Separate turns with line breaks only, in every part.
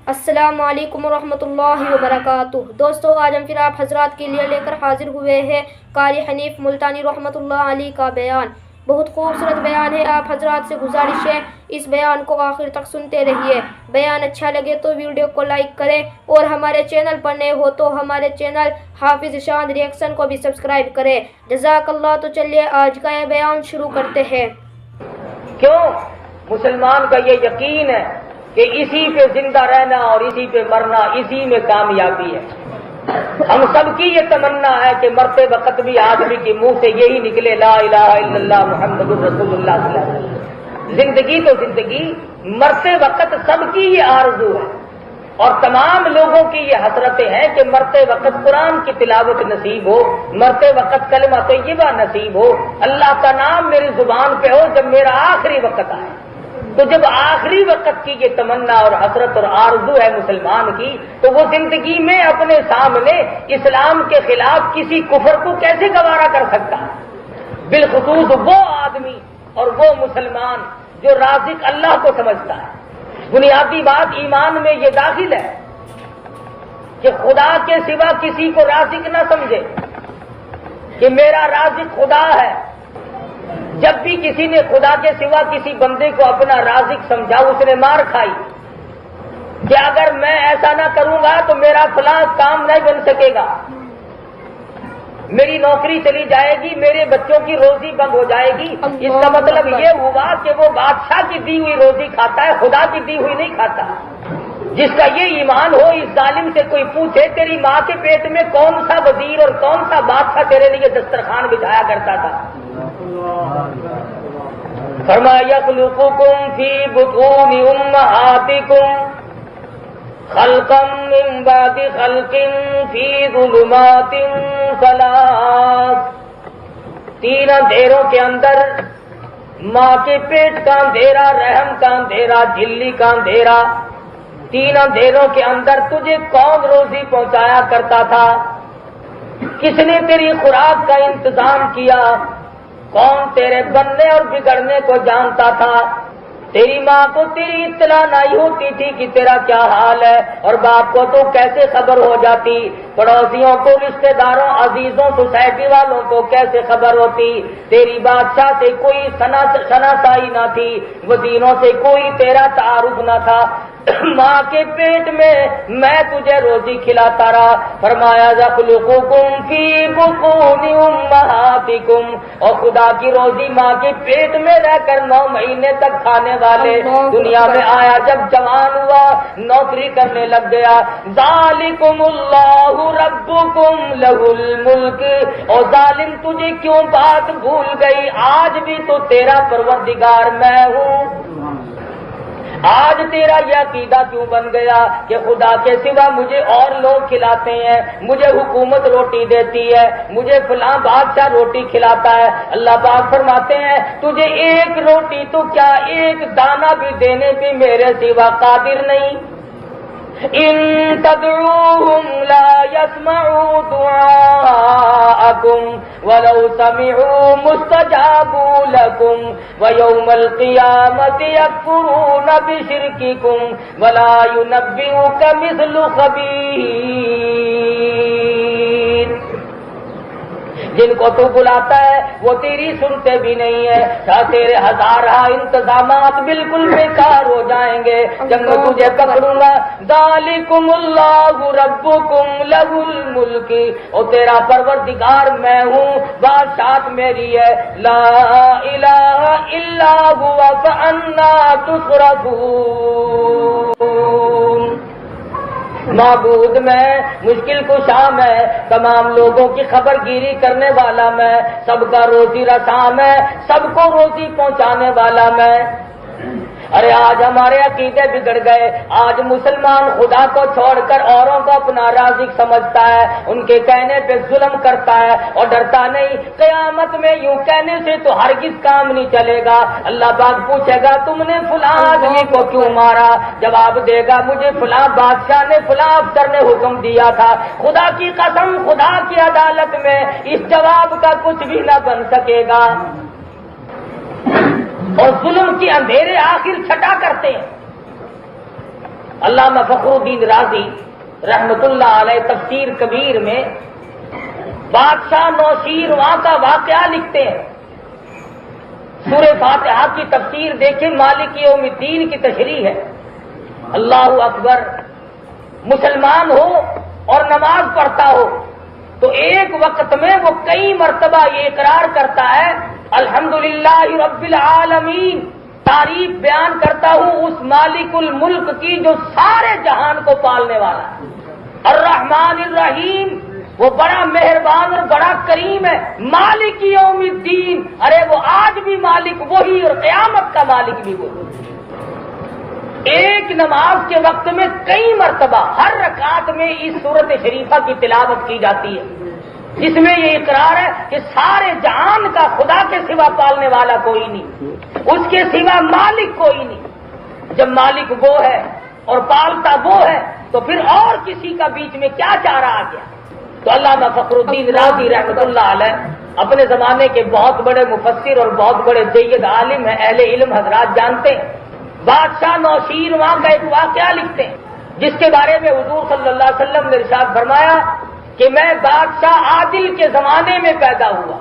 السلام علیکم ورحمۃ اللہ وبرکاتہ۔ دوستو، آج ہم پھر آپ حضرات کے لیے لے کر حاضر ہوئے ہیں قاری حنیف ملتانی رحمۃ اللہ علیہ کا بیان۔ بہت خوبصورت بیان ہے، آپ حضرات سے گزارش ہے اس بیان کو آخر تک سنتے رہیے۔ بیان اچھا لگے تو ویڈیو کو لائک کریں اور ہمارے چینل پر نئے ہو تو ہمارے چینل حافظ شان ریئیکشن کو بھی سبسکرائب کریں۔ جزاک اللہ۔ تو چلیے آج کا یہ بیان شروع کرتے ہیں۔
کیوں مسلمان کا یہ یقین ہے کہ اسی پہ زندہ رہنا اور اسی پہ مرنا، اسی میں کامیابی ہے۔ ہم سب کی یہ تمنا ہے کہ مرتے وقت بھی آدمی کے منہ سے یہی نکلے، لا الہ الا اللہ محمد الرسول اللہ صلی اللہ علیہ وسلم۔ زندگی تو زندگی، مرتے وقت سب کی یہ آرزو ہے اور تمام لوگوں کی یہ حسرتیں ہیں کہ مرتے وقت قرآن کی تلاوت نصیب ہو، مرتے وقت کلمہ طیبہ نصیب ہو، اللہ کا نام میری زبان پہ ہو جب میرا آخری وقت آئے۔ تو جب آخری وقت کی یہ تمنا اور حسرت اور آرزو ہے مسلمان کی، تو وہ زندگی میں اپنے سامنے اسلام کے خلاف کسی کفر کو کیسے گوارا کر سکتا ہے؟ بالخصوص وہ آدمی اور وہ مسلمان جو رازق اللہ کو سمجھتا ہے۔ بنیادی بات ایمان میں یہ داخل ہے کہ خدا کے سوا کسی کو رازق نہ سمجھے، کہ میرا رازق خدا ہے۔ جب بھی کسی نے خدا کے سوا کسی بندے کو اپنا رازق سمجھا، اس نے مار کھائی کہ اگر میں ایسا نہ کروں گا تو میرا فلاں کام نہیں بن سکے گا، میری نوکری چلی جائے گی، میرے بچوں کی روزی بند ہو جائے گی۔ اس کا مطلب یہ ہوا کہ وہ بادشاہ کی دی ہوئی روزی کھاتا ہے، خدا کی دی ہوئی نہیں کھاتا۔ جس کا یہ ایمان ہو، اس ظالم سے کوئی پوچھے تیری ماں کے پیٹ میں کون سا وزیر اور کون سا بادشاہ تیرے لیے دسترخوان بچھایا کرتا تھا؟ فرمایا یخلقکم فی بطون امہاتکم خلقا من بعد خلق فی ظلمات ثلاث۔ تین اندھیروں کے اندر، ماں کے پیٹ کا اندھیرا، رحم کا اندھیرا، جھلی کا اندھیرا، تین اندھیروں کے اندر تجھے کون روزی پہنچایا کرتا تھا؟ کس نے تیری خوراک کا انتظام کیا؟ کون تیرے بننے اور بگڑنے کو جانتا تھا؟ تیری ماں کو تیری اطلاع نہیں ہوتی تھی کہ تیرا کیا حال ہے، اور باپ کو تو کیسے خبر ہو جاتی؟ پڑوسیوں کو، رشتہ داروں، عزیزوں، سوسائٹی والوں کو کیسے خبر ہوتی؟ تیری بادشاہ سے کوئی شناسائی نہ تھی، وزیروں سے کوئی تیرا تعارف نہ تھا۔ ماں کے پیٹ میں تجھے روزی کھلاتا رہا۔ فرمایا یخلقکم فی بطون امہاتکم، اور خدا کی روزی ماں کے پیٹ میں رہ کر 9 مہینے تک کھانے والے دنیا میں آیا، جب جوان ہوا، نوکری کرنے لگ گیا۔ ذالکم اللہ ربکم لہ الملک، اور ظالم تجھے کیوں بات بھول گئی؟ آج بھی تو تیرا پروردگار میں ہوں۔ آج تیرا یہ عقیدہ کیوں بن گیا کہ خدا کے سوا مجھے اور لوگ کھلاتے ہیں، مجھے حکومت روٹی دیتی ہے، مجھے فلاں بادشاہ روٹی کھلاتا ہے؟ اللہ پاک فرماتے ہیں تجھے ایک روٹی تو کیا، ایک دانہ بھی دینے پہ میرے سوا قادر نہیں۔ ان تدعوهم لا يسمعوا دعاءكم ولو سمعوا مستجابوا لكم ويوم القيامة يكفرون بشرككم ولا ينبئك مثل خبير۔ جن کو تو بلاتا ہے وہ تیری سنتے بھی نہیں ہے، تیرے ہزارہ انتظامات بالکل بیکار ہو جائیں گے جب میں تجھے پکڑوں گا۔ ذالکم اللہ ربکم لہ الملک، اور تیرا پروردگار میں ہوں، بادشاہت میری ہے۔ لا الہ الا ہوا فانا تصرفون۔ معبود میں، مشکل کشا میں، تمام لوگوں کی خبر گیری کرنے والا میں، سب کا روزی رساں میں، سب کو روزی پہنچانے والا میں۔ ارے آج ہمارے عقیدے بگڑ گئے، آج مسلمان خدا کو چھوڑ کر اوروں کو اپنا رازق سمجھتا ہے، ان کے کہنے پہ ظلم کرتا ہے اور ڈرتا نہیں۔ قیامت میں یوں کہنے سے تو ہرگز کام نہیں چلے گا۔ اللہ پاک پوچھے گا تم نے فلاں آدمی کو کیوں مارا؟ جواب دے گا مجھے فلاں بادشاہ نے، فلاں افسر نے حکم دیا تھا۔ خدا کی قسم، خدا کی عدالت میں اس جواب کا کچھ بھی نہ بن سکے گا۔ اور ظلم کے اندھیرے آخر چھٹا کرتے ہیں۔ علامہ فخر الدین رازی رحمت اللہ علیہ تفسیر کبیر میں بادشاہ نوشیروان کا واقعہ لکھتے ہیں. سورہ فاتحہ کی تفسیر دیکھیں، مالک یوم الدین کی تشریح ہے. اللہ اکبر. مسلمان ہو اور نماز پڑھتا ہو تو ایک وقت میں وہ کئی مرتبہ یہ اقرار کرتا ہے الحمدللہ رب العالمین، تعریف بیان کرتا ہوں اس مالک الملک کی جو سارے جہان کو پالنے والا ہے. الرحمن الرحیم، وہ بڑا مہربان اور بڑا کریم ہے. مالک یوم الدین، ارے وہ آج بھی مالک وہی اور قیامت کا مالک بھی وہی. ایک نماز کے وقت میں کئی مرتبہ ہر رکعت میں اس سورت شریفہ کی تلاوت کی جاتی ہے، جس میں یہ اقرار ہے کہ سارے جہان کا خدا کے سوا پالنے والا کوئی نہیں، اس کے سوا مالک کوئی نہیں. جب مالک وہ ہے اور پالتا وہ ہے تو پھر اور کسی کا بیچ میں کیا چارہ آ گیا. تو علامہ فخر الدین رازی رحمۃ اللہ علیہ اپنے زمانے کے بہت بڑے مفسر اور بہت بڑے جید عالم ہیں، اہل علم حضرات جانتے ہیں. بادشاہ نوشیروان کا ایک واقعہ لکھتے ہیں جس کے بارے میں حضور صلی اللہ علیہ وسلم نے ارشاد فرمایا کہ میں بادشاہ عادل کے زمانے میں پیدا ہوا.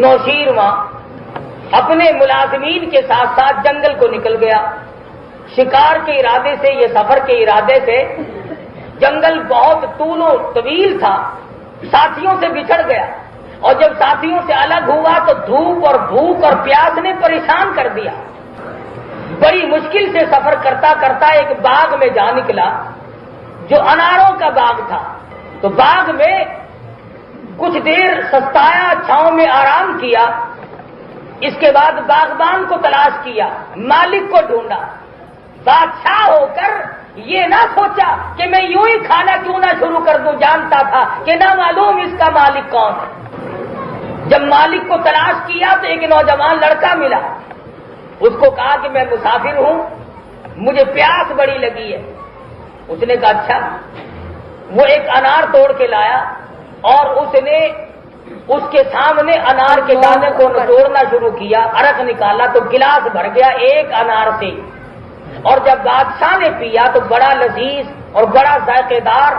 نوشیروان اپنے ملازمین کے ساتھ ساتھ جنگل کو نکل گیا. شکار کے ارادے سے، یہ سفر کے ارادے سے. جنگل بہت طول و طویل تھا، ساتھیوں سے بچھڑ گیا اور جب ساتھیوں سے الگ ہوا تو دھوپ اور بھوک اور پیاس نے پریشان کر دیا. بڑی مشکل سے سفر کرتا کرتا ایک باغ میں جا نکلا جو اناروں کا باغ تھا. تو باغ میں کچھ دیر سستایا، چھاؤں میں آرام کیا. اس کے بعد باغبان کو تلاش کیا، مالک کو ڈھونڈا. بادشاہ ہو کر یہ نہ سوچا کہ میں یوں ہی کھانا کیوں نہ شروع کر دوں، جانتا تھا کہ نہ معلوم اس کا مالک کون ہے. جب مالک کو تلاش کیا تو ایک نوجوان لڑکا ملا. اس کو کہا کہ میں مسافر ہوں، مجھے پیاس بڑی لگی ہے. اس نے کہا اچھا. وہ ایک انار توڑ کے لایا اور اس نے اس کے سامنے انار کے دانے کو توڑنا شروع کیا. عرق نکالا تو گلاس بھر گیا ایک انار سے. اور جب بادشاہ نے پیا تو بڑا لذیذ اور بڑا ذائقے دار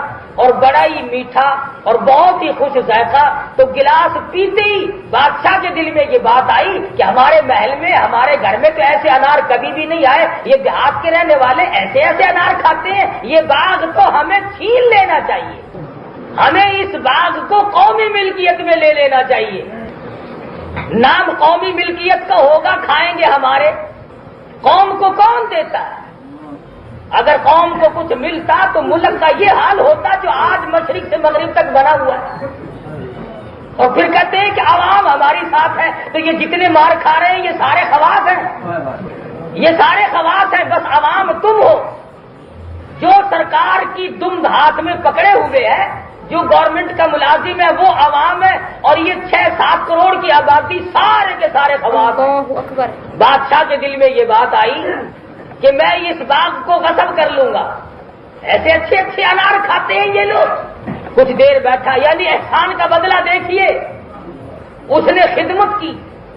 اور بڑا ہی میٹھا اور بہت ہی خوش ذائقہ. تو گلاس پیتے ہی بادشاہ کے دل میں یہ بات آئی کہ ہمارے محل میں، ہمارے گھر میں تو ایسے انار کبھی بھی نہیں آئے. یہ دیہات کے رہنے والے ایسے ایسے انار کھاتے ہیں. یہ باغ تو ہمیں چھین لینا چاہیے، ہمیں اس باغ کو قومی ملکیت میں لے لینا چاہیے. نام قومی ملکیت کا ہوگا، کھائیں گے ہمارے. قوم کو کون دیتا ہے؟ اگر قوم کو کچھ ملتا تو ملک کا یہ حال ہوتا جو آج مشرق سے مغرب تک بنا ہوا ہے. اور پھر کہتے ہیں کہ عوام ہماری ساتھ ہے. تو یہ جتنے مار کھا رہے ہیں یہ سارے خواص ہیں، یہ سارے خواص ہیں. بس عوام تم ہو جو سرکار کی دم ہاتھ میں پکڑے ہوئے ہے، جو گورنمنٹ کا ملازم ہے وہ عوام ہے. اور یہ 6-7 کروڑ کی آبادی سارے کے سارے خواص ہیں. بادشاہ کے دل میں یہ بات آئی کہ میں اس باغ کو غصب کر لوں گا. ایسے اچھے اچھے انار کھاتے ہیں یہ لوگ. کچھ دیر بیٹھا، یعنی احسان کا بدلہ دیکھیے. اس نے خدمت کی،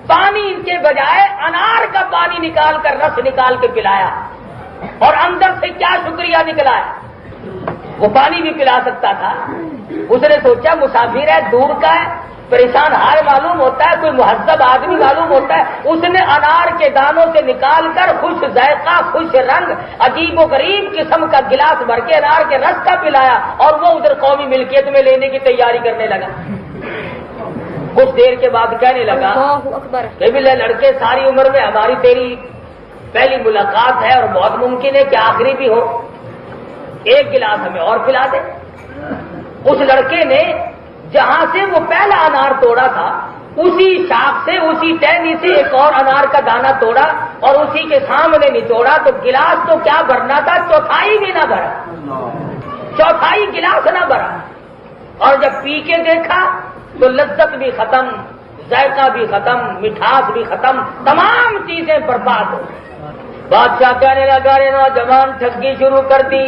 پانی کے بجائے انار کا پانی نکال کر رس نکال کے پلایا. اور اندر سے کیا شکریہ نکلا ہے. وہ پانی بھی پلا سکتا تھا. اس نے سوچا مسافر ہے، دور کا ہے، پریشان حال معلوم ہوتا ہے، کوئی مہذب آدمی معلوم ہوتا ہے. اس نے انار کے دانوں سے نکال کر خوش ذائقہ، خوش رنگ، عجیب و غریب قسم کا گلاس بھر کے انار کے رس کا پلایا. اور وہ ادھر قومی ملکیت میں لینے کی تیاری کرنے لگا. کچھ دیر کے بعد کہنے لگا کہ بھی لڑکے، ساری عمر میں ہماری تیری پہلی ملاقات ہے اور بہت ممکن ہے کہ آخری بھی ہو. ایک گلاس ہمیں اور پلا دے. اس لڑکے نے جہاں سے وہ پہلا انار توڑا تھا اسی شاخ سے، اسی ٹہنی سے ایک اور انار کا دانہ توڑا اور اسی کے سامنے نچوڑا. تو گلاس تو کیا بھرنا تھا، چوتھائی بھی نہ بھرا، چوتھائی گلاس نہ بھرا. اور جب پی کے دیکھا تو لذت بھی ختم، ذائقہ بھی ختم، مٹھاس بھی ختم، تمام چیزیں برباد ہو. بادشاہ کہنے لگا رے نوجوان ٹھگی شروع کر دی.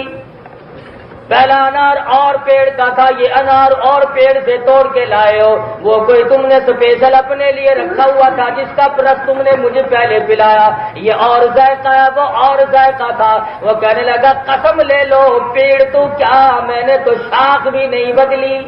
پہلا انار اور پیڑ کا تھا، یہ انار اور پیڑ سے توڑ کے لائے ہو، وہ کوئی تم نے اسپیشل اپنے لیے رکھا ہوا تھا جس کا رس تم نے مجھے پہلے پلایا، یہ اور ذائقہ ہے وہ اور ذائقہ تھا۔ وہ کہنے لگا قسم لے لو پیڑ تو کیا، میں نے تو شاخ بھی نہیں بدلی،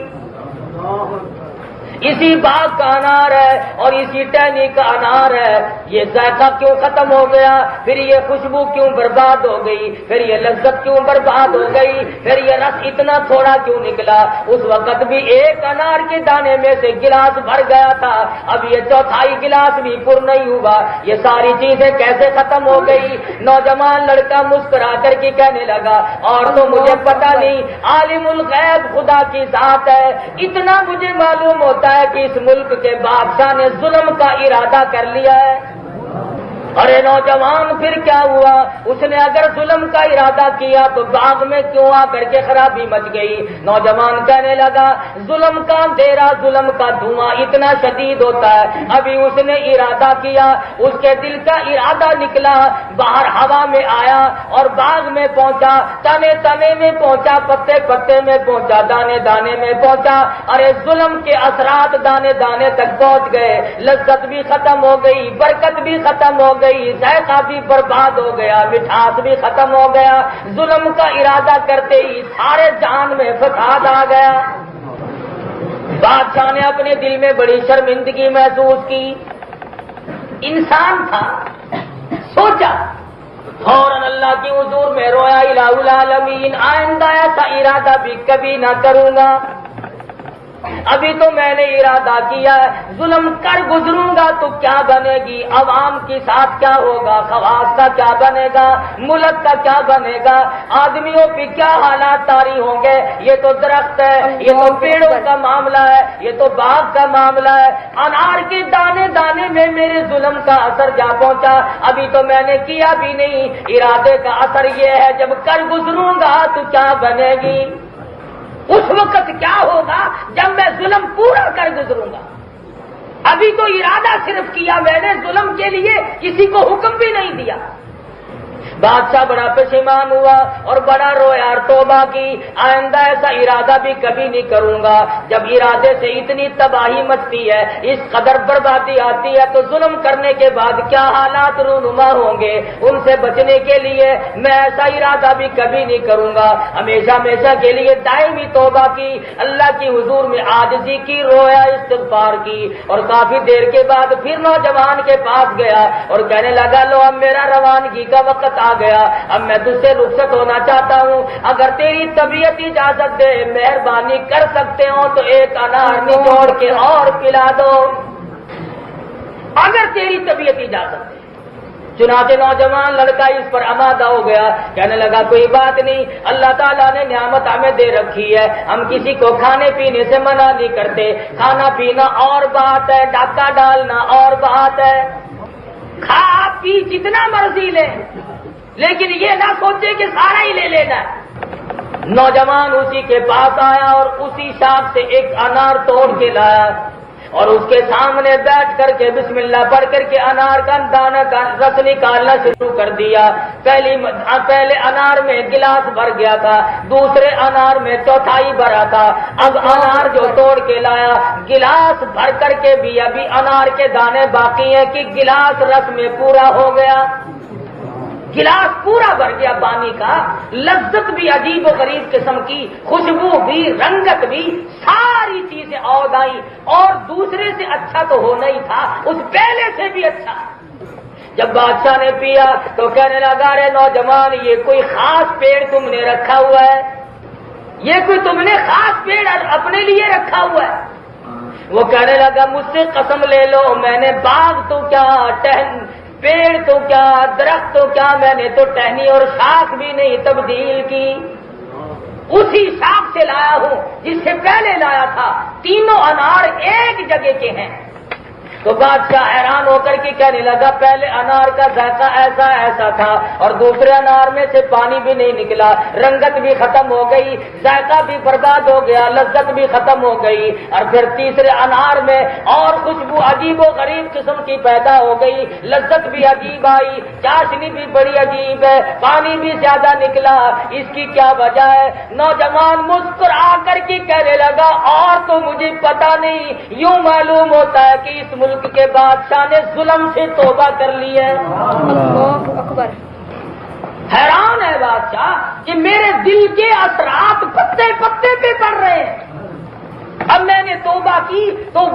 اسی باغ کا انار ہے اور اسی ٹہنی کا انار ہے، یہ ذائقہ کیوں ختم ہو گیا، پھر یہ خوشبو کیوں برباد ہو گئی، پھر یہ لذت کیوں برباد ہو گئی، پھر یہ رس اتنا تھوڑا کیوں نکلا؟ اس وقت بھی ایک انار کے دانے میں سے گلاس بھر گیا تھا، اب یہ چوتھائی گلاس بھی پر نہیں ہوا، یہ ساری چیزیں کیسے ختم ہو گئی؟ نوجوان لڑکا مسکرا کر کے کہنے لگا اور تو مجھے پتہ نہیں، عالم الغیب خدا کی ذات ہے، اتنا مجھے معلوم ہوتا ہے کہ اس ملک کے بادشاہ نے ظلم کا ارادہ کر لیا ہے۔ ارے نوجوان پھر کیا ہوا؟ اس نے اگر ظلم کا ارادہ کیا تو باغ میں کیوں آ کر کے خرابی مچ گئی؟ نوجوان کہنے لگا ظلم کا اندھیرا، ظلم کا دھواں اتنا شدید ہوتا ہے، ابھی اس نے ارادہ کیا، اس کے دل کا ارادہ نکلا، باہر ہوا میں آیا اور باغ میں پہنچا، تنے تنے میں پہنچا، پتے پتے میں پہنچا، دانے دانے میں پہنچا، ارے ظلم کے اثرات دانے دانے تک پہنچ گئے، لذت بھی ختم ہو گئی، برکت بھی ختم ہو گئی، ذائقہ بھی برباد ہو گیا، مٹھاس بھی ختم ہو گیا، ظلم کا ارادہ کرتے ہی سارے جان میں فساد آ گیا۔ بادشاہ نے اپنے دل میں بڑی شرمندگی محسوس کی، انسان تھا، سوچا، فوراً اللہ کی حضور میں رویا، الہ العالمین آئندہ ایسا ارادہ بھی کبھی نہ کروں گا، ابھی تو میں نے ارادہ کیا ہے، ظلم کر گزروں گا تو کیا بنے گی، عوام کے ساتھ کیا ہوگا، خواص کا کیا بنے گا، ملک کا کیا بنے گا، آدمیوں پہ کیا حالات طاری ہوں گے، یہ تو درخت ہے، یہ تو پیڑوں کا معاملہ ہے، یہ تو باغ کا معاملہ ہے، انار کے دانے دانے میں میرے ظلم کا اثر جا پہنچا، ابھی تو میں نے کیا بھی نہیں، ارادے کا اثر یہ ہے جب کر گزروں گا تو کیا بنے گی، اس وقت کیا ہوگا جب میں ظلم پورا کر گزروں گا، ابھی تو ارادہ صرف کیا میں نے، ظلم کے لیے کسی کو حکم بھی نہیں دیا۔ بادشاہ بڑا پشیمان ہوا اور بڑا رویا اور توبہ کی، آئندہ ایسا ارادہ بھی کبھی نہیں کروں گا۔ جب ارادے سے اتنی تباہی مچتی ہے، اس قدر بربادی آتی ہے، تو ظلم کرنے کے بعد کیا حالات رونما ہوں گے، ان سے بچنے کے لیے میں ایسا ارادہ بھی کبھی نہیں کروں گا۔ ہمیشہ ہمیشہ کے لیے دائمی توبہ کی، اللہ کی حضور میں عاجزی کی، رویا، استغفار کی، اور کافی دیر کے بعد پھر نوجوان کے پاس گیا اور کہنے لگا لو اب میرا روانگی کا وقت آ گیا، اب میں تجھ سے رخصت ہونا چاہتا ہوں، اگر تیری طبیعت اجازت دے مہربانی کر سکتے ہو تو ایک انار نچوڑ کے اور پلا دو، اگر تیری طبیعت اجازت دے۔ چنانچہ نوجوان لڑکا اس پر آمادہ ہو گیا، کہنے لگا کوئی بات نہیں، اللہ تعالیٰ نے نعمت ہمیں دے رکھی ہے، ہم کسی کو کھانے پینے سے منع نہیں کرتے، کھانا پینا اور بات ہے، ڈاکہ ڈالنا اور بات ہے، کھا پی جتنا مرضی لے، لیکن یہ نہ سوچے کہ سارا ہی لے لینا ہے۔ نوجوان اسی کے پاس آیا اور اسی شاخ سے ایک انار توڑ کے لایا اور اس کے سامنے بیٹھ کر کے بسم اللہ پڑھ کر کے انار کا دانہ کا رس نکالنا شروع کر دیا۔ پہلے انار میں گلاس بھر گیا تھا، دوسرے انار میں چوتھائی بھرا تھا، اب انار جو توڑ کے لایا گلاس بھر کر کے بھی ابھی انار کے دانے باقی ہیں کہ گلاس رس میں پورا ہو گیا، گلاس پورا بھر گیا پانی کا، لذت بھی عجیب و غریب قسم کی، خوشبو بھی، رنگت بھی، ساری چیزیں اور آئی، اور دوسرے سے اچھا تو ہونا ہی تھا، اس پہلے سے بھی اچھا۔ جب بادشاہ نے پیا تو کہنے لگا رے نوجوان یہ کوئی خاص پیڑ تم نے رکھا ہوا ہے، یہ کوئی تم نے خاص پیڑ اپنے لیے رکھا ہوا ہے؟ وہ کہنے لگا مجھ سے قسم لے لو میں نے باغ تو کیا، پیڑ تو کیا، درخت تو کیا، میں نے تو ٹہنی اور شاخ بھی نہیں تبدیل کی، اسی شاخ سے لایا ہوں جس سے پہلے لایا تھا، تینوں انار ایک جگہ کے ہیں۔ تو بادشاہ حیران ہو کر کے کہنے لگا پہلے انار کا ذائقہ ایسا ایسا تھا اور دوسرے انار میں سے پانی بھی نہیں نکلا، رنگت بھی ختم ہو گئی، ذائقہ بھی برباد ہو گیا، لذت بھی ختم ہو گئی، اور پھر تیسرے انار میں اور خوشبو عجیب و غریب قسم کی پیدا ہو گئی، لذت بھی عجیب آئی، چاشنی بھی بڑی عجیب ہے، پانی بھی زیادہ نکلا، اس کی کیا وجہ ہے؟ نوجوان مسکرا کر کے کہنے لگا اور تو مجھے پتا نہیں، یوں معلوم ہوتا ہے کہ اس ملک کے بادشاہ نے ظلم سے توبہ کر لی ہے۔
اللہ اکبر۔
حیران ہے بادشاہ کہ میرے دل کے اثرات پتے پتے پہ پڑ رہے ہیں، اب میں نے توبہ کی تو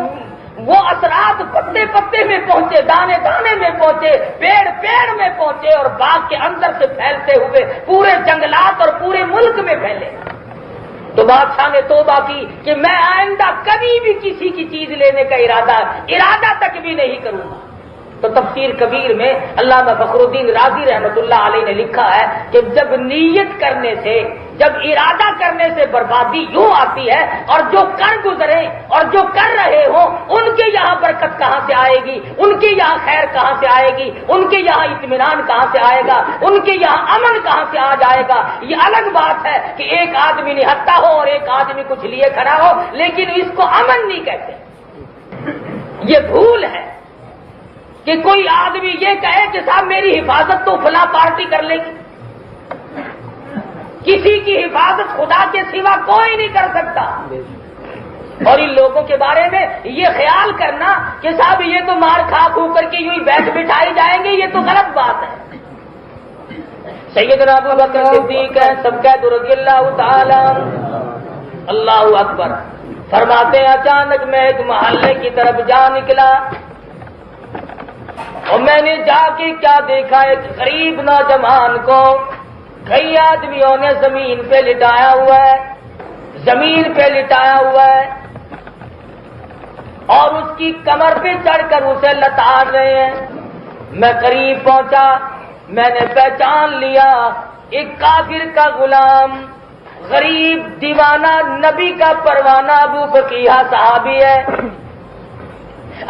وہ اثرات پتے پتے میں پہنچے، دانے دانے میں پہنچے، پیڑ پیڑ میں پہنچے اور باغ کے اندر سے پھیلتے ہوئے پورے جنگلات اور پورے ملک میں پھیلے۔ تو بادشاہ نے توبہ کی کہ میں آئندہ کبھی بھی کسی کی چیز لینے کا ارادہ تک بھی نہیں کروں گا۔ تو تفسیر کبیر میں علامہ فخر الدین رازی رحمۃ اللہ علیہ نے لکھا ہے کہ جب نیت کرنے سے، جب ارادہ کرنے سے بربادی یوں آتی ہے، اور جو کر گزرے اور جو کر رہے ہوں ان کے یہاں برکت کہاں سے آئے گی، ان کے یہاں خیر کہاں سے آئے گی، ان کے یہاں اطمینان کہاں سے آئے گا، ان کے یہاں امن کہاں سے آ جائے گا۔ یہ الگ بات ہے کہ ایک آدمی نہتا ہو اور ایک آدمی کچھ لیے کھڑا ہو، لیکن اس کو امن نہیں کہتے۔ یہ بھول ہے کہ کوئی آدمی یہ کہے کہ صاحب میری حفاظت تو فلاں پارٹی کر لے گی۔ کسی کی حفاظت خدا کے سوا کوئی نہیں کر سکتا۔ اور ان لوگوں کے بارے میں یہ خیال کرنا کہ صاحب یہ تو مار کھا کھو کر کے یوں ہی بیٹھ بٹھائی جائیں گے، یہ تو غلط بات ہے۔ سیدنا ابو بکر صدیق ہے سب کا رضی اللہ تعالی، اللہ اکبر، فرماتے ہیں اچانک میں ایک محلے کی طرف جا نکلا اور میں نے جا کے کیا دیکھا، ایک غریب نوجوان کو کئی آدمیوں نے زمین پہ لٹایا ہوا ہے، زمین پہ لٹایا ہوا ہے اور اس کی کمر پہ چڑھ کر اسے لتاڑ رہے ہیں۔ میں قریب پہنچا، میں نے پہچان لیا ایک کافر کا غلام، غریب دیوانہ نبی کا پروانہ ابو بکیہ صحابی ہے۔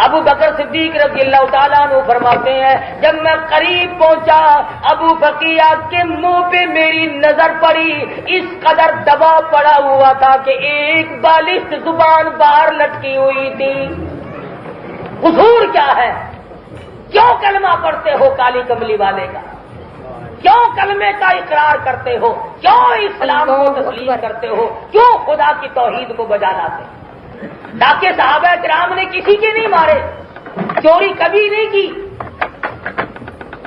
ابو بکر صدیق رضی اللہ تعالیٰ عنہ فرماتے ہیں جب میں قریب پہنچا ابو بکیہ کے منہ پہ میری نظر پڑی، اس قدر دباؤ پڑا ہوا تھا کہ ایک بالشت زبان باہر لٹکی ہوئی تھی۔ قصور کیا ہے؟ کیوں کلمہ پڑھتے ہو کالی کملی والے کا؟ کیوں کلمے کا اقرار کرتے ہو؟ کیوں اسلام کو تسلیم کرتے ہو؟ کیوں خدا کی توحید کو بجا لاتے ہو؟ تاکہ صحابہ کرام نے کسی کے نہیں مارے، چوری کبھی نہیں کی،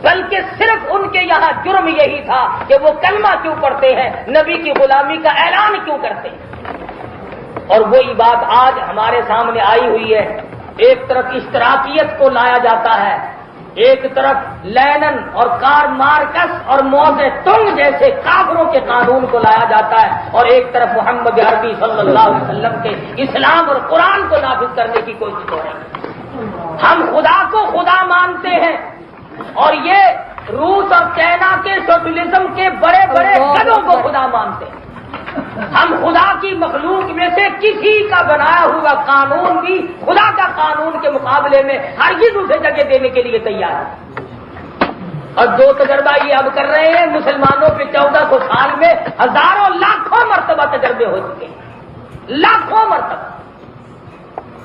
بلکہ صرف ان کے یہاں جرم یہی تھا کہ وہ کلمہ کیوں پڑھتے ہیں، نبی کی غلامی کا اعلان کیوں کرتے ہیں۔ اور وہی بات آج ہمارے سامنے آئی ہوئی ہے۔ ایک طرف اشتراکیت کو لایا جاتا ہے، ایک طرف لینن اور کار مارکس اور موزے تنگ جیسے کافروں کے قانون کو لایا جاتا ہے، اور ایک طرف محمد عربی صلی اللہ علیہ وسلم کے اسلام اور قرآن کو نافذ کرنے کی کوشش ہو رہی ہے۔ ہم خدا کو خدا مانتے ہیں اور یہ روس اور چائنا کے سوشلزم کے بڑے بڑے قدوں کو خدا مانتے ہیں۔ ہم خدا کی مخلوق میں سے کسی کا بنایا ہوا قانون بھی خدا کا قانون کے مقابلے میں ہرگز اسے جگہ دینے کے لیے تیار ہے۔ اور جو تجربہ یہ اب کر رہے ہیں مسلمانوں پہ 1400 سال میں ہزاروں لاکھوں مرتبہ تجربے ہو چکے ہیں، لاکھوں مرتبہ۔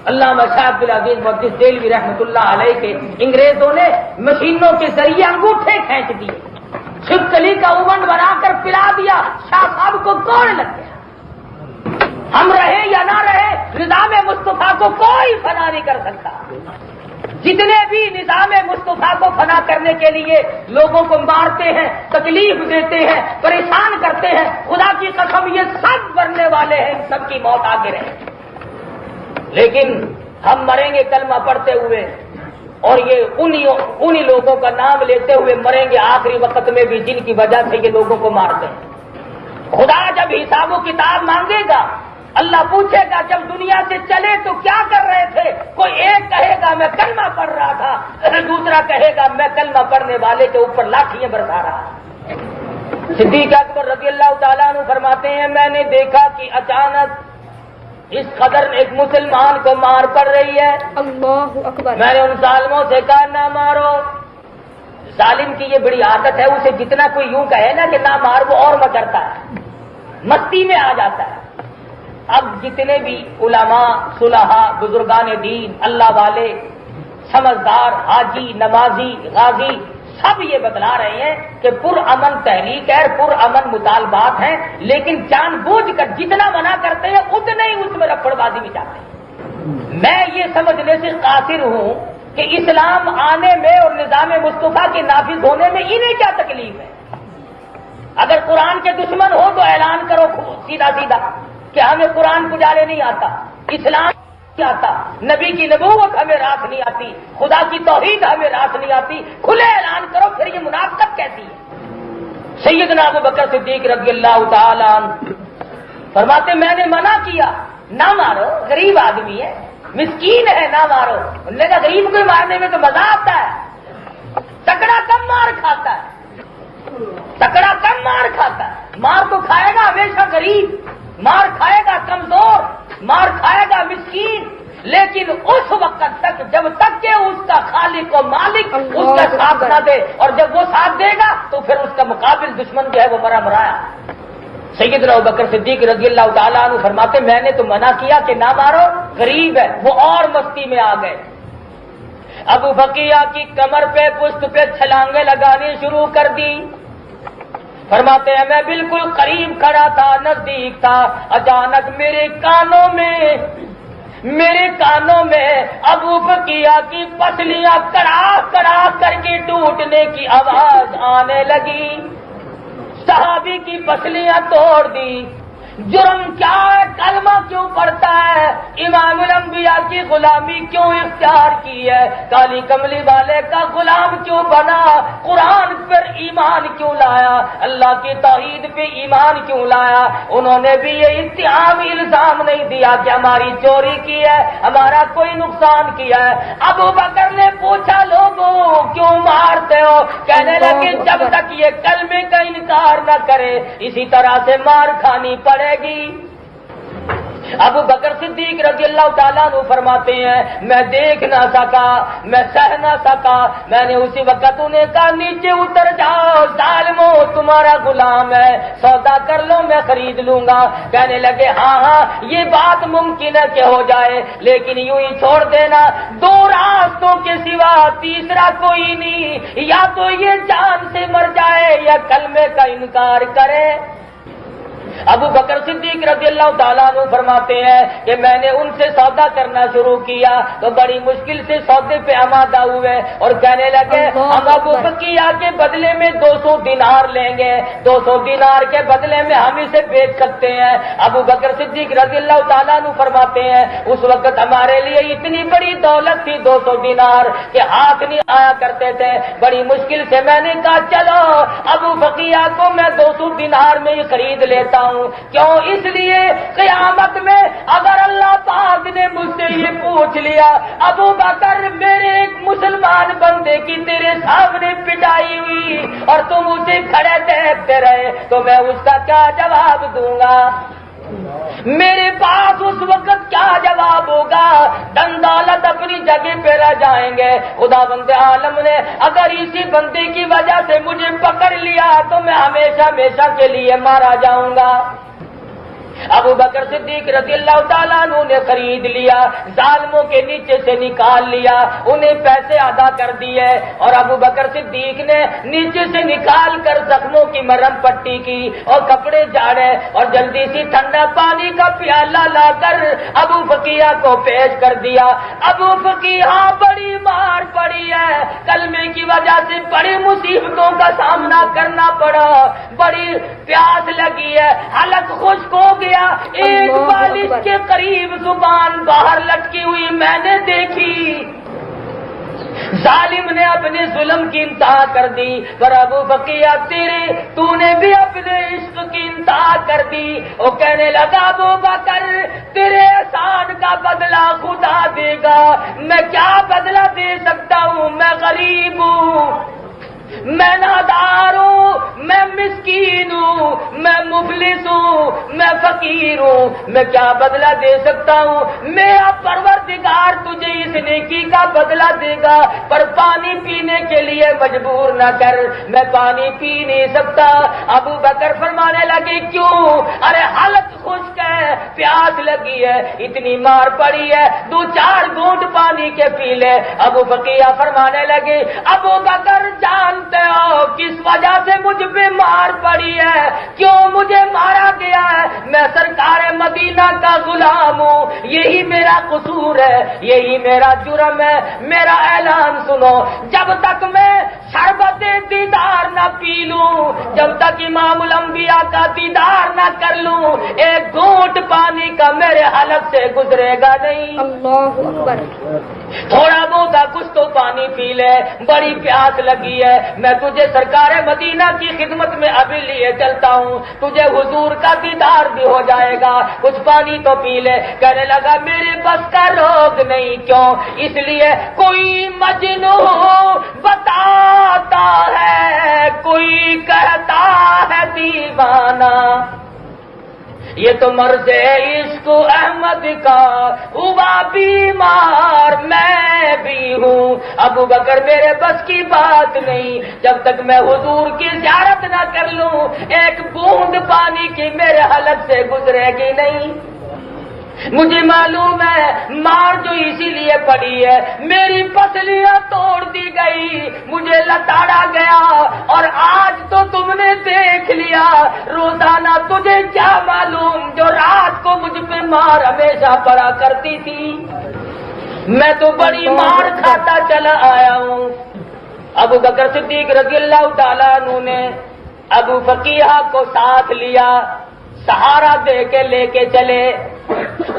علامہ شاہ عبد العزیز محدث دہلوی رحمۃ اللہ علیہ کے انگریزوں نے مشینوں کے ذریعے انگوٹھے کھینچ دیے، چھپکلی کا اوون بنا کر پلا دیا، شاہ صاحب کو کوڑ لگ گیا۔ ہم رہے یا نہ رہے نظام مصطفیٰ کو کوئی فنا نہیں کر سکتا۔ جتنے بھی نظام مصطفیٰ کو فنا کرنے کے لیے لوگوں کو مارتے ہیں، تکلیف دیتے ہیں، پریشان کرتے ہیں، خدا کی قسم یہ سب مرنے والے ہیں، سب کی موت آگے رہے، لیکن ہم مریں گے کلمہ پڑھتے ہوئے، اور یہ انہی لوگوں کا نام لیتے ہوئے مریں گے آخری وقت میں بھی جن کی وجہ سے یہ لوگوں کو مارتے ہیں۔ خدا جب حساب و کتاب مانگے گا، اللہ پوچھے گا جب دنیا سے چلے تو کیا کر رہے تھے؟ کوئی ایک کہے گا میں کلمہ پڑھ رہا تھا، دوسرا کہے گا میں کلمہ پڑھنے والے کے اوپر لاٹھیاں برسا رہا۔ صدیق اکبر رضی اللہ تعالیٰ عنہ فرماتے ہیں میں نے دیکھا کہ اچانک اس قدر ایک مسلمان کو مار پڑ رہی ہے.
اللہ اکبر.
میں نے ان ظالموں سے کہا نہ مارو. ظالم کی یہ بڑی عادت ہے، اسے جتنا کوئی یوں کہے نا کہ نہ مار، وہ اور کرتا ہے، مستی میں آ جاتا ہے. اب جتنے بھی علماء، صلحاء، بزرگان دین، اللہ والے، سمجھدار، حاجی، نمازی، غازی، سب یہ بتلا رہے ہیں کہ پرامن تحریک ہے، پرامن مطالبات ہیں، لیکن جان بوجھ کر جتنا منع کرتے ہیں اتنے ہی اس میں رفڑ بازی بھی چاہتے ہیں. میں یہ سمجھنے سے قاصر ہوں کہ اسلام آنے میں اور نظام مصطفیٰ کے نافذ ہونے میں انہیں کیا تکلیف ہے. اگر قرآن کے دشمن ہو تو اعلان کرو سیدھا سیدھا کہ ہمیں قرآن پجارے نہیں آتا، اسلام نہیں آتا، نبی کی نبوت ہمیں راس نہیں آتی، خدا کی توحید ہمیں راس نہیں آتی، کھلے اعلان کرو. پھر یہ منافقت کیسی ہے؟ سیدنا ابو بکر صدیق رضی اللہ تعالی عنہ فرماتے میں نے منع کیا نہ مارو، غریب آدمی ہے، مسکین ہے، نہ مارو. انہوں نے کہا غریب کو مارنے میں تو مزہ آتا ہے، تکڑا کم مار کھاتا ہے، تکڑا کم مار کھاتا ہے. مار تو کھائے گا ہمیشہ غریب، مار کھائے گا کمزور، مار کھائے گا مسکین، لیکن اس وقت تک جب تک کہ اس کا خالق و مالک اس کا ساتھ نہ دے، اور جب وہ ساتھ دے گا تو پھر اس کا مقابل دشمن جو ہے وہ مرا مرایا. سیدنا ابو بکر صدیق رضی اللہ تعالیٰ عنہ فرماتے میں نے تو منع کیا کہ نہ مارو، غریب ہے. وہ اور مستی میں آ گئے. ابو بقیہ کی کمر پہ پشت پہ چھلانگیں لگانی شروع کر دی. فرماتے ہیں میں بالکل قریب کھڑا تھا، نزدیک تھا، اچانک میرے کانوں میں ابو بقیہ کی پسلیاں کڑاک کڑاک کر کے ٹوٹنے کی آواز آنے لگی. صحابی کی پسلیاں توڑ دی. جرم کیا ہے؟ کلمہ کیوں پڑھتا ہے؟ امام الانبیاء کی غلامی کیوں اختیار کی ہے؟ کالی کملی والے کا غلام کیوں بنا؟ قرآن پر ایمان کیوں لایا؟ اللہ کی توحید پہ ایمان کیوں لایا؟ انہوں نے بھی یہ اتہامی الزام نہیں دیا کہ ہماری چوری کی ہے، ہمارا کوئی نقصان کیا ہے. ابو بکر نے پوچھا لوگوں کیوں مارتے ہو؟ کہنے لگے جب تک یہ کلمے کا انکار نہ کرے اسی طرح سے مار کھانی پڑے گی. ابو بکر صدیق رضی اللہ تعالیٰ عنہ فرماتے ہیں میں دیکھ نہ سکا، میں سہ نہ سکا. میں نے اسی وقت انہیں کہا نیچے اتر جاؤ، ظالمو تمہارا غلام ہے، سودا کر لو میں خرید لوں گا. کہنے لگے ہاں یہ بات ممکن ہے کہ ہو جائے، لیکن یوں ہی چھوڑ دینا، دو راستوں کے سوا تیسرا کوئی نہیں، یا تو یہ جان سے مر جائے یا کلمے کا انکار کرے. ابو بکر صدیق رضی اللہ تعالیٰ عنہ فرماتے ہیں کہ میں نے ان سے سودا کرنا شروع کیا تو بڑی مشکل سے سودے پہ آمادہ ہوئے اور کہنے لگے ہم ابو بقیہ کے بدلے میں 200 دینار لیں گے، 200 دینار کے بدلے میں ہم اسے بیچ سکتے ہیں. ابو بکر صدیق رضی اللہ تعالیٰ عنہ فرماتے ہیں اس وقت ہمارے لیے اتنی بڑی دولت تھی 200 دینار کہ ہاتھ نہیں آیا کرتے تھے. بڑی مشکل سے میں نے کہا چلو ابو بقیہ کو میں 200 دینار میں ہی خرید لیتا ہوں. کیوں؟ اس لیے قیامت میں اگر اللہ پاک نے مجھ سے یہ پوچھ لیا ابو بکر میرے ایک مسلمان بندے کی تیرے سامنے پٹائی ہوئی اور تم اسے کھڑے دیکھتے رہے تو میں اس کا کیا جواب دوں گا؟ میرے پاس اس وقت کیا جواب ہوگا؟ دندالت اپنی جگہ پہ رہ جائیں گے. خدا بند عالم نے اگر اسی بندے کی وجہ سے مجھے پکڑ لیا تو میں ہمیشہ ہمیشہ کے لیے مارا جاؤں گا. ابو بکر صدیق رضی اللہ تعالیٰ عنہ نے خرید لیا، ظالموں کے نیچے سے نکال لیا، انہیں پیسے ادا کر دیے اور ابو بکر صدیق نے نیچے سے نکال کر زخموں کی مرہم پٹی کی اور کپڑے جھاڑے اور جلدی سی ٹھنڈا پانی کا پیالہ لا کر ابو بقیہ کو پیش کر دیا. ابو بقیہ بڑی مار پڑی ہے، کلمے کی وجہ سے بڑی مصیبتوں کا سامنا کرنا پڑا، بڑی پیاس لگی ہے، حلق خشک ہو گیا، ایک بالش کے قریب زبان باہر لٹکی ہوئی میں نے دیکھی. ظالم نے اپنے ظلم کی انتہا کر دی پر ابو بقیہ تو نے بھی اپنے عشق کی انتہا کر دی. وہ کہنے لگا ابو بکر تیرے احسان کا بدلہ خدا دے گا، میں کیا بدلہ دے سکتا ہوں، میں غریب ہوں. میں نادار ہوں، میں مسکین ہوں، میں مفلس ہوں، میں فقیر ہوں، میں کیا بدلہ دے سکتا ہوں؟ میرا پروردگار تجھے اس نیکی کا بدلہ دے گا، پر پانی پینے کے لیے مجبور نہ کر، میں پانی پی نہیں سکتا۔ ابو بکر فرمانے لگے کیوں؟ ارے حالت خشک ہے، پیاس لگی ہے، اتنی مار پڑی ہے، 2-4 گھونٹ پانی کے پی لے۔ ابو بقیہ فرمانے لگے ابو بکر جانتے ہو کس وجہ سے مجھ پہ مار پڑی ہے، کیوں مجھے مارا گیا ہے؟ میں سرکار مدینہ کا غلام ہوں، یہی میرا قصور ہے، یہی میرا جرم ہے۔ میرا اعلان سنو، جب تک میں شربت دیدار نہ پی لوں، جب تک امام الانبیاء کا دیدار نہ کر لوں، ایک گھونٹ پانی کا میرے حلق سے گزرے گا نہیں۔
اللہ اکبر۔
تھوڑا بہت کچھ تو پانی پی لے، بڑی پیاس لگی ہے، میں تجھے سرکار مدینہ کی خدمت میں ابھی لیے چلتا ہوں، تجھے حضور کا دیدار بھی ہو جائے گا، کچھ پانی تو پی لے۔ کہنے لگا میرے بس کا روگ نہیں، کیوں؟ اس لیے کوئی مجنون بتاتا ہے، کوئی کہتا ہے دیوانہ، یہ تو مرض عشق احمد کا ہوا بیمار میں بھی ہوں۔ ابو بکر میرے بس کی بات نہیں، جب تک میں حضور کی زیارت نہ کر لوں، ایک بوند پانی کی میرے حلق سے گزرے گی نہیں۔ مجھے معلوم ہے مار جو اسی لیے پڑی ہے، میری پسلیاں توڑ دی گئی، مجھے لتاڑا گیا، اور آج تو تم نے دیکھ لیا، روزانہ تجھے کیا معلوم جو رات کو مجھ پہ مار ہمیشہ پڑا کرتی تھی، میں تو بڑی مار کھاتا چلا آیا ہوں۔ ابو بکر صدیق رضی اللہ تعالیٰ عنہ نے ابو فقیہ کو ساتھ لیا، سہارا دے کے لے کے چلے۔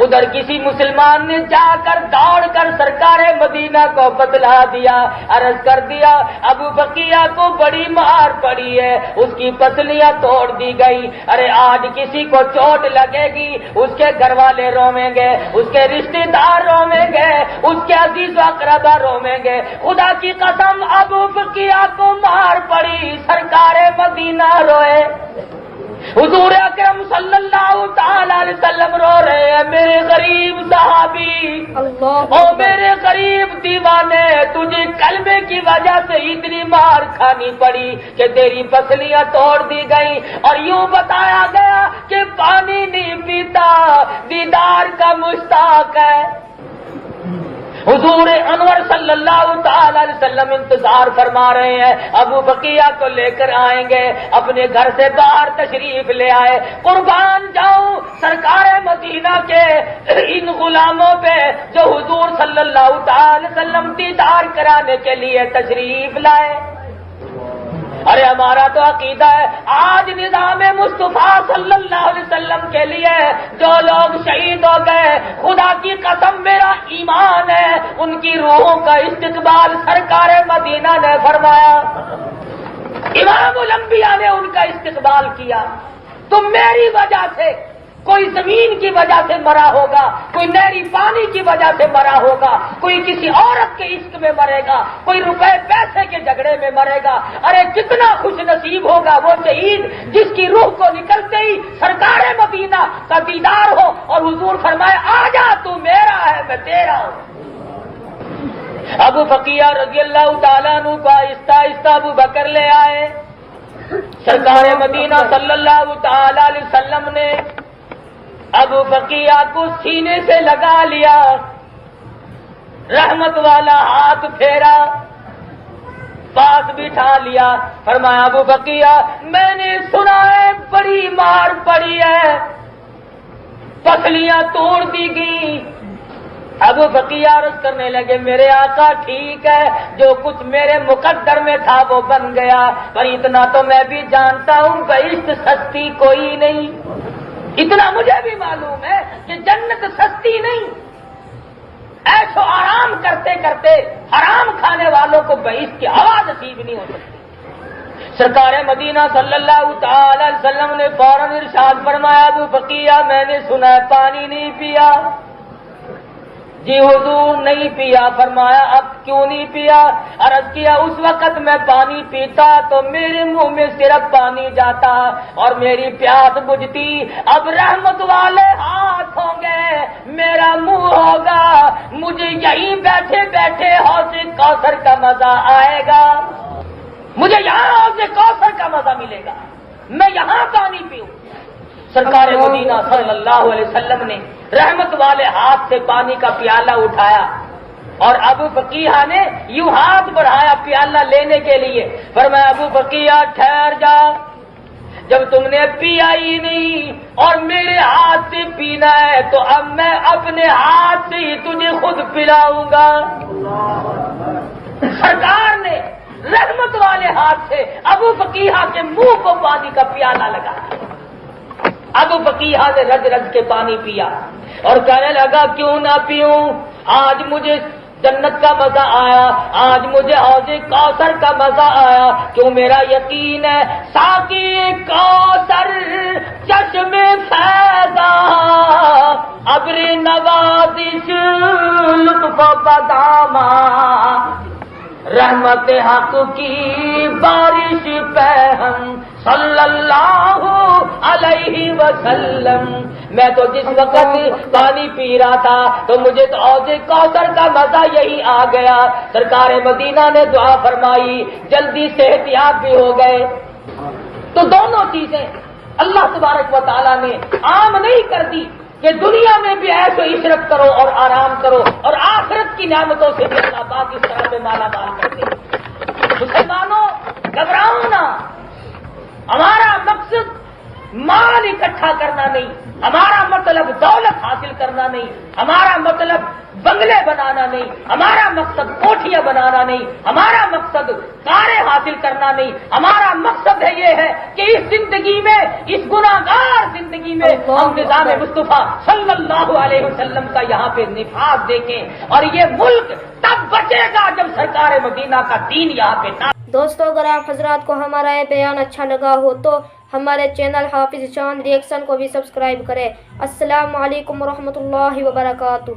ادھر کسی مسلمان نے جا کر دوڑ کر سرکار مدینہ کو بتلا دیا، عرض کر دیا ابو بقیہ کو بڑی مار پڑی ہے، اس کی پسلیاں توڑ دی گئی۔ ارے آج کسی کو چوٹ لگے گی، اس کے گھر والے رویں گے، اس کے رشتے دار رویں گے، اس کے عزیز و اقربا رویں گے۔ خدا کی قسم ابو بقیہ کو مار پڑی، سرکار مدینہ روئے، حضور اکرم صلی اللہ تعالی علیہ وسلم رو رہے ہیں، میرے غریب صحابی، او میرے غریب دیوانے، تجھے کلمے کی وجہ سے اتنی مار کھانی پڑی کہ تیری پسلیاں توڑ دی گئی، اور یوں بتایا گیا کہ پانی نہیں پیتا، دیدار کا مشتاق ہے۔ حضور انور صلی اللہ تعالی علیہ وسلم انتظار فرما رہے ہیں، ابو بقیہ کو لے کر آئیں گے، اپنے گھر سے باہر تشریف لے آئے۔ قربان جاؤں سرکار مدینہ کے ان غلاموں پہ جو حضور صلی اللہ تعالی علیہ وسلم دیدار کرانے کے لیے تشریف لائے۔ ارے ہمارا تو عقیدہ ہے، آج نظام مصطفیٰ صلی اللہ علیہ وسلم کے لیے جو لوگ شہید ہو گئے، خدا کی قسم میرا ایمان ہے ان کی روحوں کا استقبال سرکار مدینہ نے فرمایا، امام الانبیاء نے ان کا استقبال کیا۔ تو میری وجہ سے کوئی زمین کی وجہ سے مرا ہوگا، کوئی نہری پانی کی وجہ سے مرا ہوگا، کوئی کسی عورت کے عشق میں مرے گا، کوئی روپے پیسے کے جھگڑے میں مرے گا۔ ارے کتنا خوش نصیب ہوگا وہ شہید جس کی روح کو نکلتے ہی سرکار مدینہ کا دیدار ہو اور حضور فرمائے آجا تو میرا ہے میں تیرا ہوں۔ ابو بقیہ رضی اللہ تعالیٰ عنہ کو آہستہ آہستہ ابو بکر لے آئے۔ سرکار مدینہ صلی اللہ تعالی علیہ وسلم نے ابو بقیہ کو سینے سے لگا لیا، رحمت والا ہاتھ پھیرا، پاس بٹھا لیا، فرمایا ابو بقیہ میں نے سنا ہے بڑی مار پڑی ہے، پسلیاں توڑ دی گئی۔ ابو بقیہ عرض کرنے لگے میرے آقا ٹھیک ہے، جو کچھ میرے مقدر میں تھا وہ بن گیا، پر اتنا تو میں بھی جانتا ہوں بہشت سستی کوئی نہیں، اتنا مجھے بھی معلوم ہے کہ جنت سستی نہیں، ایسو آرام کرتے کرتے حرام کھانے والوں کو بہشت کی ہوا نصیب نہیں ہو سکتی۔ سرکار مدینہ صلی اللہ تعالی علیہ وسلم نے فوراً ارشاد فرمایا ابو بقیہ میں نے سنا ہے پانی نہیں پیا، جی حضور نہیں پیا. فرمایا اب کیوں نہیں پیا؟ عرض کیا اس وقت میں پانی پیتا تو میرے منہ میں صرف پانی جاتا اور میری پیاس بجھتی. اب رحمت والے ہاتھ ہوں گے، میرا منہ ہوگا، مجھے یہیں بیٹھے بیٹھے حوض کوثر کا مزہ آئے گا، مجھے یہاں حوض کوثر کا مزہ ملے گا، میں یہاں پانی پیوں. سرکار مدینہ صلی اللہ علیہ وسلم نے رحمت والے ہاتھ سے پانی کا پیالہ اٹھایا اور ابو بقیہ نے یوں ہاتھ بڑھایا پیالہ لینے کے لیے. فرمایا ابو بقیہ ٹھہر جا، جب تم نے پیا ہی نہیں اور میرے ہاتھ سے پینا ہے تو اب میں اپنے ہاتھ سے ہی تجھے خود پلاؤں گا. سرکار نے رحمت والے ہاتھ سے ابو بقیہ کے منہ کو پانی کا پیالہ لگایا. ابو بقیہ نے رج رج کے پانی پیا اور کہنے لگا کیوں نہ پیوں، آج مجھے جنت کا مزہ آیا، آج مجھے حوض کوثر کا مزہ آیا. کیوں میرا یقین ہے ساقی کوثر چشم فیضا ابر نوازش لطف بداما رحمت حق کی بارش پہ ہم صلی اللہ علیہ وسلم. میں تو جس وقت پانی پی رہا تھا تو مجھے تو حوض کوثر کا مزہ یہی آ گیا. سرکار مدینہ نے دعا فرمائی، جلدی صحت یاب بھی ہو گئے. تو دونوں چیزیں اللہ تبارک و تعالیٰ نے عام نہیں کر دی کہ دنیا میں بھی ایسے عشرت کرو اور آرام کرو اور آخرت کی نعمتوں سے بھی اللہ پاک اس طرح سے مالا مال کر دے. مسلمانوں گھبراؤ نہ، ہمارا مقصد مال اکٹھا کرنا نہیں، ہمارا مطلب دولت حاصل کرنا نہیں، ہمارا مطلب بنگلے بنانا نہیں، ہمارا مقصد کوٹھیاں بنانا نہیں، ہمارا مقصد کاریں حاصل کرنا نہیں. ہمارا مقصد ہے یہ ہے کہ اس زندگی میں، اس گناہگار زندگی میں ہم نظام مصطفیٰ صلی اللہ علیہ وسلم کا یہاں پہ نفاذ دیکھیں اور یہ ملک تب بچے گا جب سرکار مدینہ کا دین یہاں پہ نہ.
دوستو اگر آپ حضرات کو ہمارا یہ بیان اچھا لگا ہو تو ہمارے چینل حافظ چاند ریئیکشن کو بھی سبسکرائب کریں. السلام علیکم ورحمۃ اللہ وبرکاتہ.